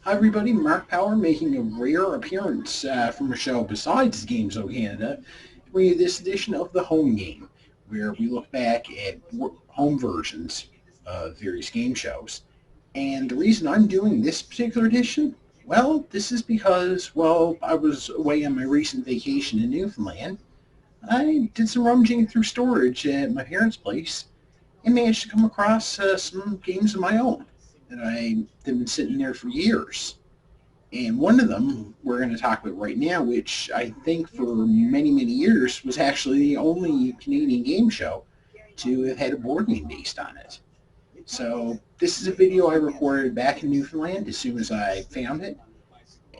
Hi everybody, Marc Power making a rare appearance from a show besides Game Show Canada, bringing this edition of the Home Game, where we look back at home versions of various game shows. And the reason I'm doing this particular edition, well, this is because, I was away on my recent vacation in Newfoundland. I did some rummaging through storage at my parents' place and managed to come across some games of my own that I've been sitting there for years. And one of them we're going to talk about right now, which I think for many, many years was actually the only Canadian game show to have had a board game based on it. So this is a video I recorded back in Newfoundland as soon as I found it,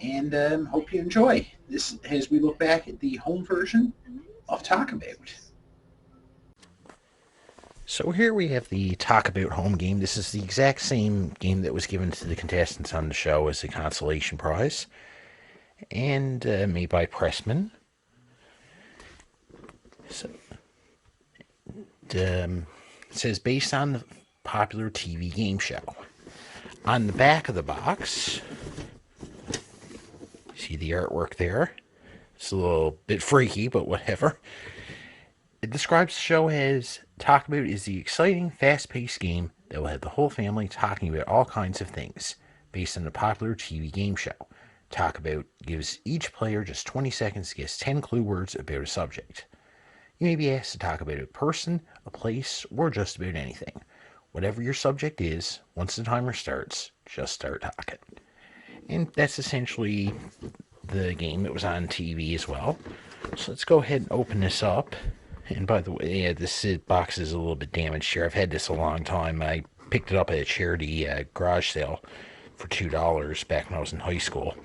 and hope you enjoy this as we look back at the home version of Talkabout. So here we have the Talkabout home game. This is the exact same game that was given to the contestants on the show as a consolation prize, and made by Pressman. So, it says based on the popular TV game show. On the back of the box, see the artwork there. It's a little bit freaky, but whatever. It describes the show as Talkabout is the exciting, fast-paced game that will have the whole family talking about all kinds of things, based on the popular TV game show. Talkabout gives each player just 20 seconds to guess 10 clue words about a subject. You may be asked to talk about a person, a place, or just about anything. Whatever your subject is, once the timer starts, just start talking. And that's essentially the game that was on TV as well. So let's go ahead and open this up. And by the way, yeah, this box is a little bit damaged here. I've had this a long time. I picked it up at a charity garage sale for $2 back when I was in high school.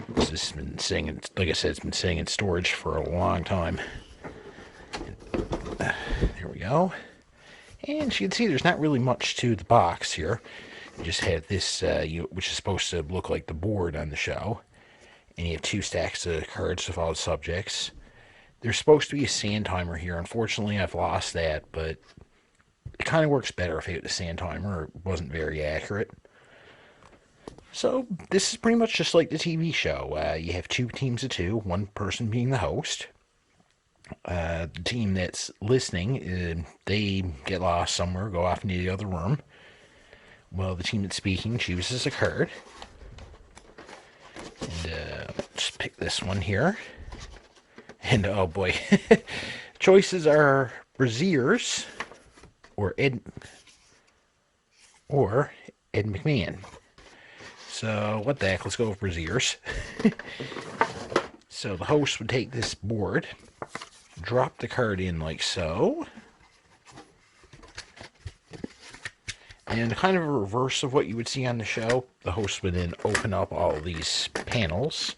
This has been sitting in, like I said, it's been sitting in storage for a long time. There we go. And as you can see, there's not really much to the box here. You just have this, which is supposed to look like the board on the show. And you have two stacks of cards with all the subjects. There's supposed to be a sand timer here. Unfortunately, I've lost that, but it kind of works better if I hit the sand timer. It wasn't very accurate. So this is pretty much just like the TV show. You have two teams of two, one person being the host. The team that's listening, they get lost somewhere, go off into the other room. Well, the team that's speaking chooses a card. And just pick this one here. And oh boy, choices are Braziers or Ed McMahon. So what the heck? Let's go with Braziers. So the host would take this board, drop the card in like so, and kind of a reverse of what you would see on the show. The host would then open up all these panels.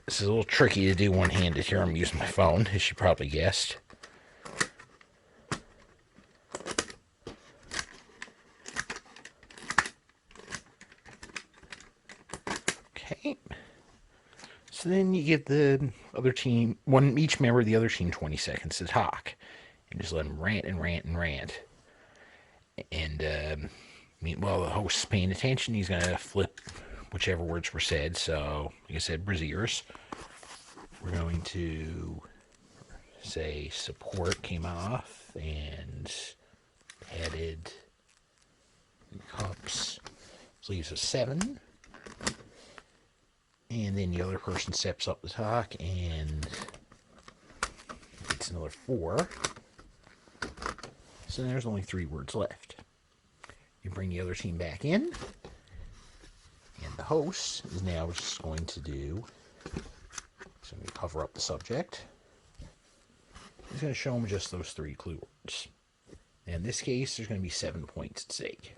This is a little tricky to do one-handed here. I'm using my phone, as you probably guessed. Okay. So then you give the other team, each member of the other team 20 seconds to talk. And just let them rant and rant and rant. And while the host's paying attention, he's going to flip whichever words were said. So, like I said, Braziers. We're going to say support came off and added cups. So leaves a 7. And then the other person steps up to talk and gets another 4. So there's only 3 words left. You bring the other team back in. And the host is now just going to do, so we cover up the subject. He's going to show them just those 3 clue words. And in this case, there's going to be 7 points at stake.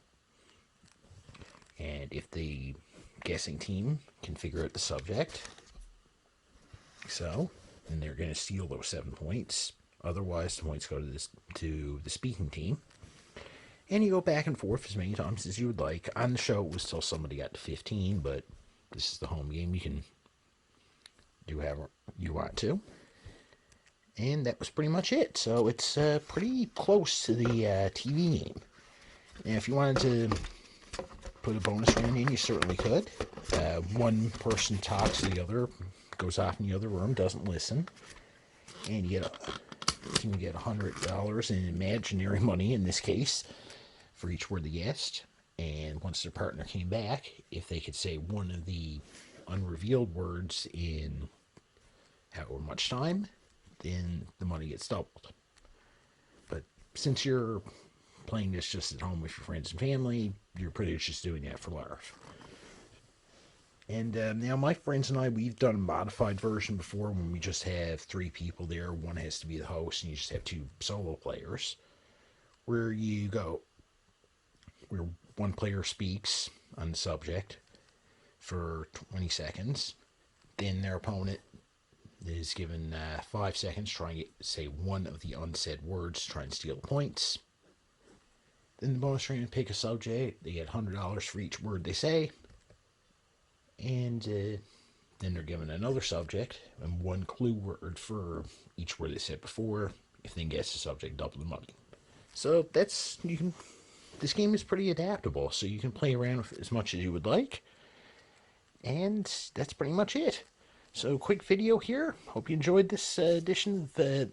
And if the guessing team can figure out the subject, so, then they're going to steal those 7 points. Otherwise, the points go to the speaking team. And you go back and forth as many times as you would like. On the show, it was till somebody got to 15, but this is the home game. You can do however you want to. And that was pretty much it. So it's pretty close to the TV game. And if you wanted to put a bonus round in, you certainly could. One person talks to the other, goes off in the other room, doesn't listen, and you get $100 in imaginary money in this case for each word they guessed. And once their partner came back, if they could say one of the unrevealed words in however much time, then the money gets doubled. But since you're playing this just at home with your friends and family, you're pretty much just doing that for laughs. And now my friends and I, we've done a modified version before when we just have 3 people there. One has to be the host, and you just have 2 solo players. Where one player speaks on the subject for 20 seconds. Then their opponent is given 5 seconds to try and say one of the unsaid words to try and steal the points. Then the bonus round, pick a subject. They get $100 for each word they say. And then they're given another subject and 1 clue word for each word they said before. If they can guess the subject, double the money. So this game is pretty adaptable, so you can play around with it as much as you would like. And that's pretty much it. So quick video here. Hope you enjoyed this edition of the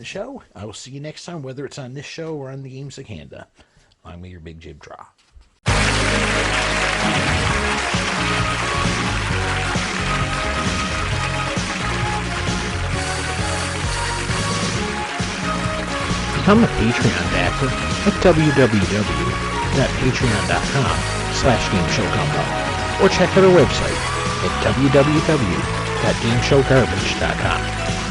show. I will see you next time, whether it's on this show or on the Games of Canada. I'm your Big Jib Draw. Become a Patreon backer at www.patreon.com/GameShowCombo or check out our website at www.gameshowgarbage.com.